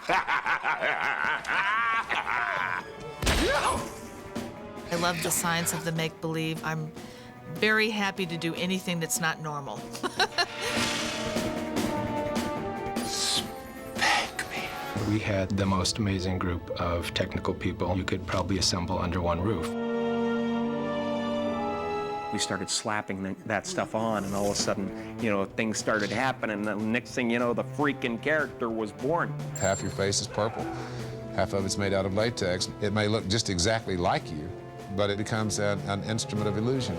I love the science of the make-believe. I'm very happy to do anything that's not normal. Spank me. We had the most amazing group of technical people you could probably assemble under one roof. We started slapping that stuff on, and all of a sudden, you know, things started happening, and the next thing you know, the freaking character was born. Half your face is purple. Half of it's made out of latex. It may look just exactly like you, but it becomes an instrument of illusion.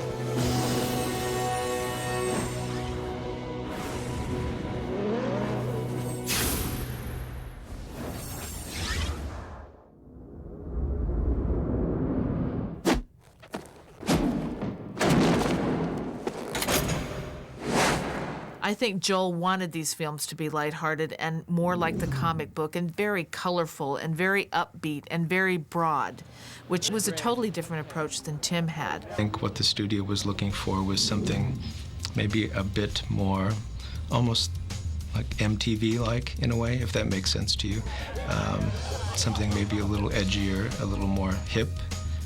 I think Joel wanted these films to be lighthearted and more like the comic book and very colorful and very upbeat and very broad, which was a totally different approach than Tim had. I think what the studio was looking for was something maybe a bit more, almost like MTV-like in a way, if that makes sense to you. Something maybe a little edgier, a little more hip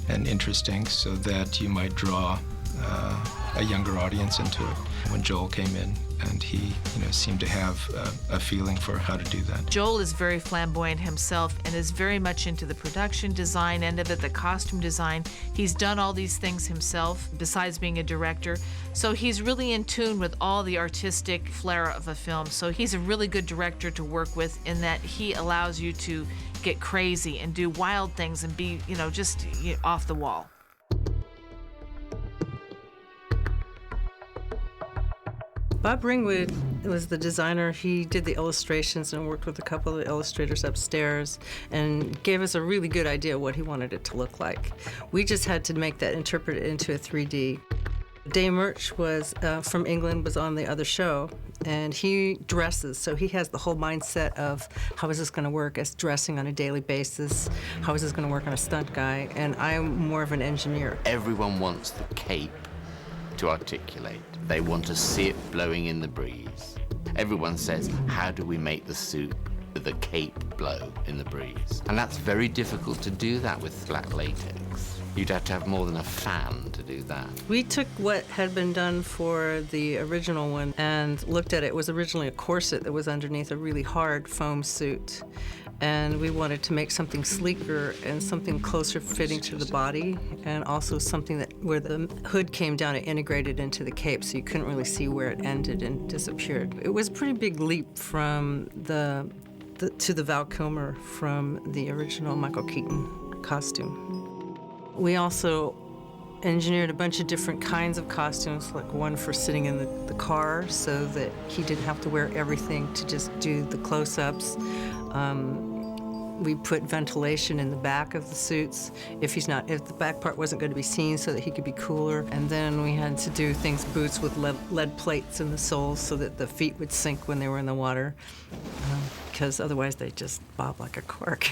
and interesting so that you might draw a younger audience into it. When Joel came in, and he, seemed to have a feeling for how to do that. Joel is very flamboyant himself and is very much into the production design end of it, the costume design. He's done all these things himself, besides being a director. So he's really in tune with all the artistic flair of a film. So he's a really good director to work with in that he allows you to get crazy and do wild things and be, just off the wall. Bob Ringwood was the designer. He did the illustrations and worked with a couple of the illustrators upstairs and gave us a really good idea of what he wanted it to look like. We just had to make that interpreted into a 3D. Dave Murch was from England, was on the other show, and he dresses, so he has the whole mindset of how is this going to work as dressing on a daily basis, how is this going to work on a stunt guy, and I'm more of an engineer. Everyone wants the cape to articulate. They want to see it blowing in the breeze. Everyone says, how do we make the suit with the cape blow in the breeze? And that's very difficult to do that with flat latex. You'd have to have more than a fan to do that. We took what had been done for the original one and looked at it. It was originally a corset that was underneath a really hard foam suit. And we wanted to make something sleeker and something closer fitting to the body, and also something that where the hood came down and integrated into the cape, so you couldn't really see where it ended and disappeared. It was a pretty big leap from to the Val Kilmer from the original Michael Keaton costume. We also engineered a bunch of different kinds of costumes, like one for sitting in the car so that he didn't have to wear everything to just do the close-ups. We put ventilation in the back of the suits if the back part wasn't going to be seen, so that he could be cooler. And then we had to do boots with lead plates in the soles so that the feet would sink when they were in the water, because otherwise they just bob like a cork.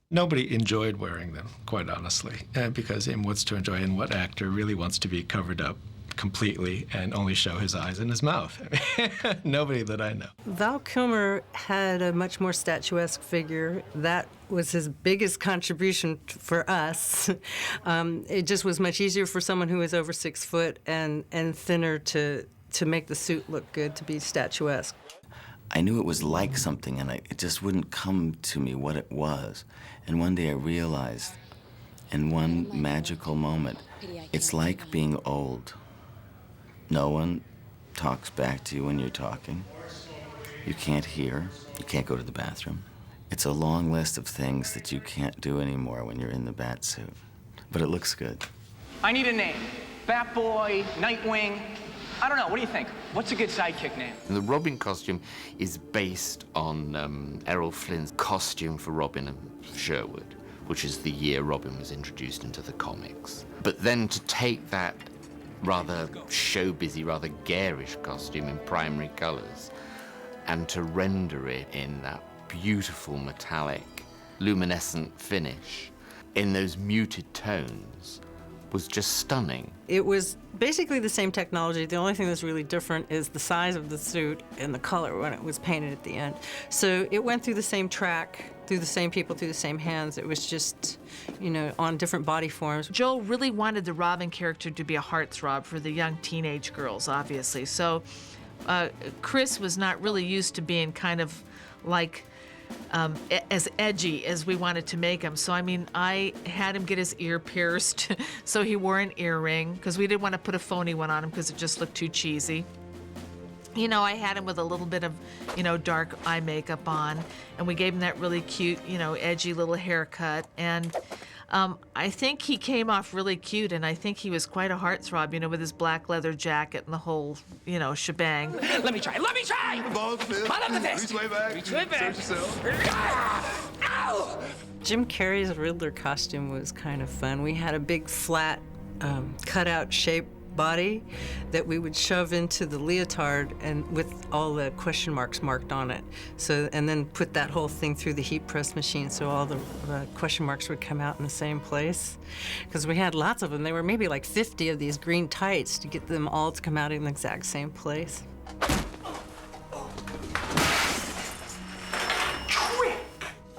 Nobody enjoyed wearing them, quite honestly, because what's to enjoy, and what actor really wants to be covered up completely and only show his eyes and his mouth? Nobody that I know. Val Kilmer had a much more statuesque figure. That was his biggest contribution for us. It just was much easier for someone who was over 6 foot and thinner to make the suit look good, to be statuesque. I knew it was like something, and it just wouldn't come to me what it was. And one day I realized, in one magical moment, it's like being old. No one talks back to you when you're talking. You can't hear. You can't go to the bathroom. It's a long list of things that you can't do anymore when you're in the bat suit. But it looks good. I need a name. Batboy, Nightwing. I don't know, what do you think? What's a good sidekick name? The Robin costume is based on Errol Flynn's costume for Robin and Sherwood, which is the year Robin was introduced into the comics. But then to take that rather show-busy, rather garish costume in primary colors and to render it in that beautiful metallic, luminescent finish in those muted tones was just stunning. It was basically the same technology. The only thing that's really different is the size of the suit and the color when it was painted at the end. So it went through the same track, through the same people, through the same hands. It was just, you know, on different body forms. Joel really wanted the Robin character to be a heartthrob for the young teenage girls, obviously. So Chris was not really used to being kind of like as edgy as we wanted to make him. So, I mean, I had him get his ear pierced, so he wore an earring, because we didn't want to put a phony one on him because it just looked too cheesy. You know, I had him with a little bit of, you know, dark eye makeup on, and we gave him that really cute, you know, edgy little haircut. And I think he came off really cute, and I think he was quite a heartthrob, you know, with his black leather jacket and the whole, you know, shebang. Let me try. Let me try. Balls, Phil. Climb up the fist. Reach way back. Reach way back. Search yourself. Ow! Jim Carrey's Riddler costume was kind of fun. We had a big flat cutout shaped body that we would shove into the leotard and with all the question marks marked on it. So, and then put that whole thing through the heat press machine so all the question marks would come out in the same place. Because we had lots of them. There were maybe like 50 of these green tights to get them all to come out in the exact same place.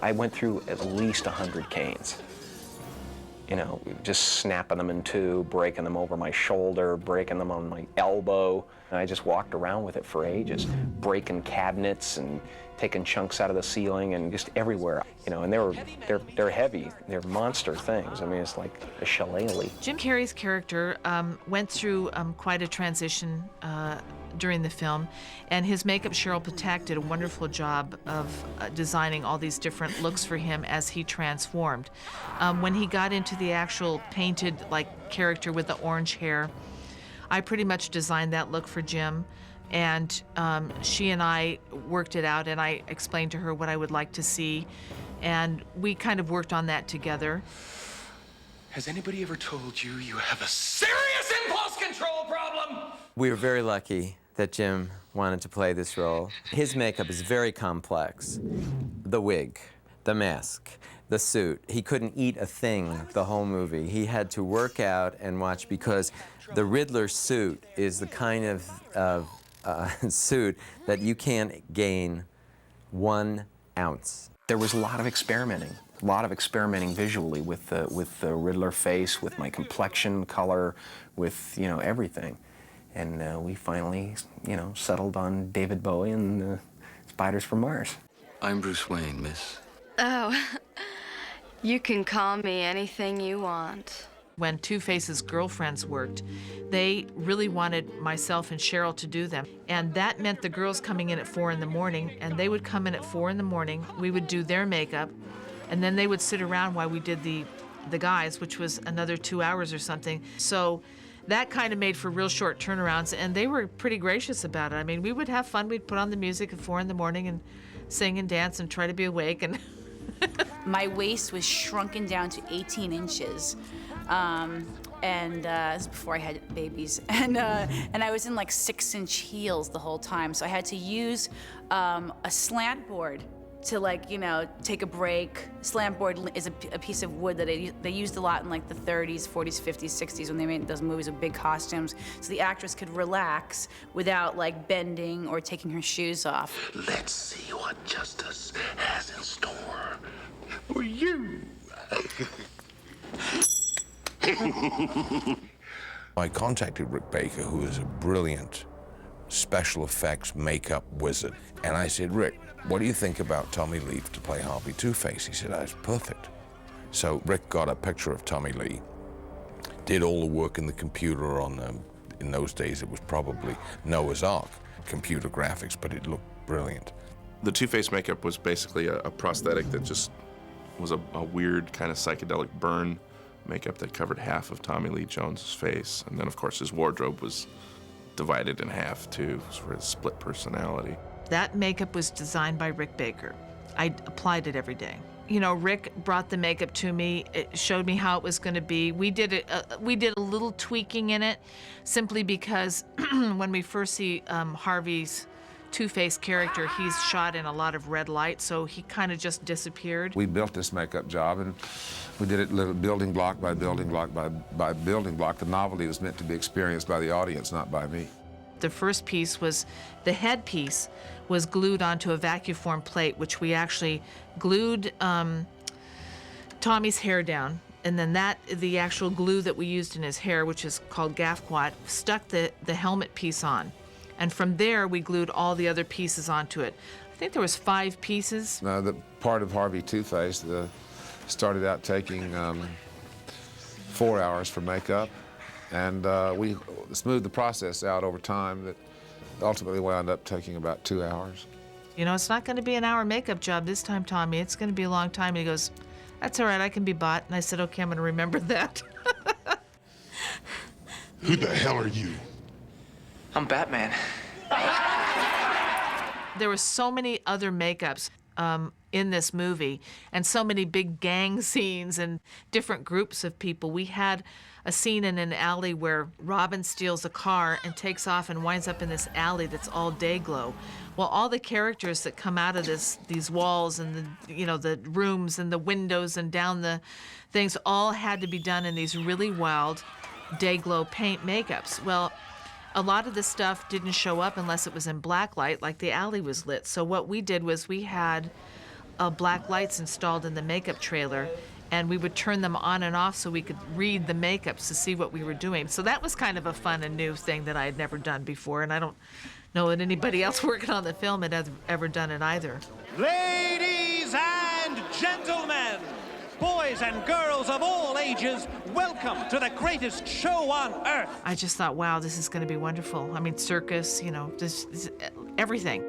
I went through at least 100 canes. You know, just snapping them in two, breaking them over my shoulder, breaking them on my elbow. And I just walked around with it for ages, breaking cabinets and taking chunks out of the ceiling and just everywhere. You know, and they're heavy. They're monster things. I mean, it's like a shillelagh. Jim Carrey's character went through quite a transition during the film, and his makeup, Cheryl Patak, did a wonderful job of designing all these different looks for him as he transformed. When he got into the actual painted like character with the orange hair, I pretty much designed that look for Jim, and she and I worked it out, and I explained to her what I would like to see, and we kind of worked on that together. Has anybody ever told you you have a serious impulse control problem? We were very lucky that Jim wanted to play this role. His makeup is very complex. The wig, the mask, the suit. He couldn't eat a thing the whole movie. He had to work out and watch, because the Riddler suit is the kind of suit that you can't gain 1 ounce. There was a lot of experimenting visually with the Riddler face, with my complexion color, with, you know, everything. And we finally, you know, settled on David Bowie and Spiders from Mars. I'm Bruce Wayne, miss. Oh, you can call me anything you want. When Two-Face's girlfriends worked, they really wanted myself and Cheryl to do them. And that meant the girls coming in at 4 in the morning, and they would come in at 4 in the morning, we would do their makeup, and then they would sit around while we did the guys, which was another 2 hours or something. So that kind of made for real short turnarounds, and they were pretty gracious about it. I mean, we would have fun. We'd put on the music at 4 in the morning and sing and dance and try to be awake. And my waist was shrunken down to 18 inches. And this is before I had babies, and I was in like 6-inch heels the whole time, so I had to use a slant board to, like, you know, take a break. Slant board is a piece of wood that they used a lot in like the 30s, 40s, 50s, 60s when they made those movies with big costumes, so the actress could relax without like bending or taking her shoes off. Let's see what justice has in store for you. I contacted Rick Baker, who is a brilliant special effects makeup wizard, and I said, Rick, what do you think about Tommy Lee to play Harvey Two-Face? He said, that's perfect. So Rick got a picture of Tommy Lee, did all the work in the computer on them. In those days, it was probably Noah's Ark computer graphics, but it looked brilliant. The Two-Face makeup was basically a prosthetic that just was a weird kind of psychedelic burn makeup that covered half of Tommy Lee Jones's face. And then, of course, his wardrobe was divided in half, too, for his split personality. that makeup was designed by Rick Baker. I applied it every day. You know, Rick brought the makeup to me. It showed me how it was going to be. We did a little tweaking in it, simply because when we first see Harvey's Two-Face character, he's shot in a lot of red light, so he kind of just disappeared. We built this makeup job, and we did it little building block by building block by building block. The novelty was meant to be experienced by the audience, not by me. The first piece was, the headpiece was glued onto a vacuform plate, which we actually glued Tommy's hair down, and then the actual glue that we used in his hair, which is called Gafquat, stuck the helmet piece on. And from there, we glued all the other pieces onto it. I think there was 5 pieces. The part of Harvey Two-Face started out taking 4 hours for makeup, and we smoothed the process out over time that ultimately wound up taking about 2 hours. You know, it's not going to be an hour makeup job this time, Tommy. It's going to be a long time. And he goes, that's all right, I can be bought. And I said, okay, I'm going to remember that. Who the hell are you? I'm Batman. There were so many other makeups in this movie, and so many big gang scenes and different groups of people. We had a scene in an alley where Robin steals a car and takes off and winds up in this alley that's all day glow. Well, all the characters that come out of these walls and the rooms and the windows and down the things all had to be done in these really wild day glow paint makeups. Well, a lot of the stuff didn't show up unless it was in black light, like the alley was lit. So what we did was we had black lights installed in the makeup trailer, and we would turn them on and off so we could read the makeups to see what we were doing. So that was kind of a fun and new thing that I had never done before, and I don't know that anybody else working on the film had ever done it either. Ladies and gentlemen, boys and girls of all ages, welcome to the greatest show on earth. I just thought, wow, this is going to be wonderful. I mean, circus, this everything.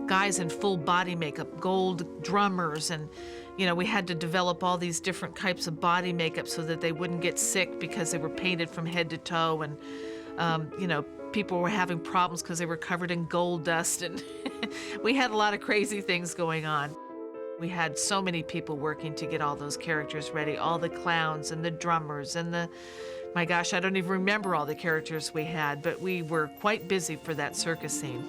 Guys in full body makeup, gold drummers, and we had to develop all these different types of body makeup so that they wouldn't get sick because they were painted from head to toe, and people were having problems because they were covered in gold dust, and we had a lot of crazy things going on. We had so many people working to get all those characters ready, all the clowns and the drummers and my gosh, I don't even remember all the characters we had, but we were quite busy for that circus scene.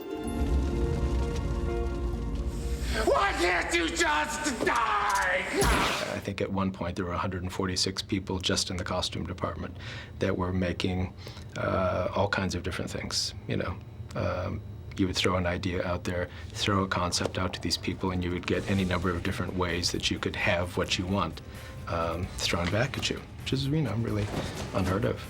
Why can't you just die? I think at one point there were 146 people just in the costume department that were making all kinds of different things. You would throw an idea out there, throw a concept out to these people, and you would get any number of different ways that you could have what you want thrown back at you, which is, really unheard of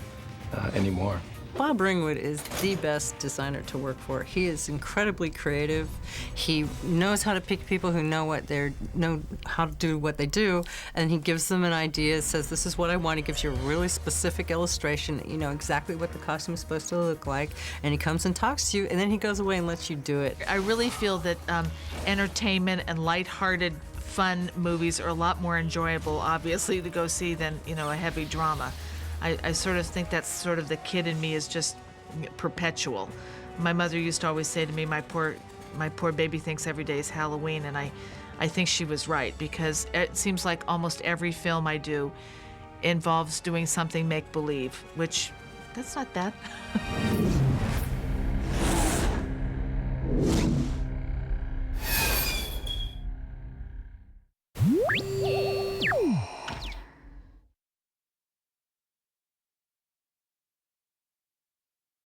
anymore. Bob Ringwood is the best designer to work for. He is incredibly creative. He knows how to pick people who know how to do what they do, and he gives them an idea, says, this is what I want. He gives you a really specific illustration, exactly what the costume is supposed to look like, and he comes and talks to you, and then he goes away and lets you do it. I really feel that entertainment and lighthearted, fun movies are a lot more enjoyable, obviously, to go see than, a heavy drama. I sort of think that's sort of the kid in me is just perpetual. My mother used to always say to me, my poor baby thinks every day is Halloween, and I think she was right, because it seems like almost every film I do involves doing something make-believe, which that's not bad.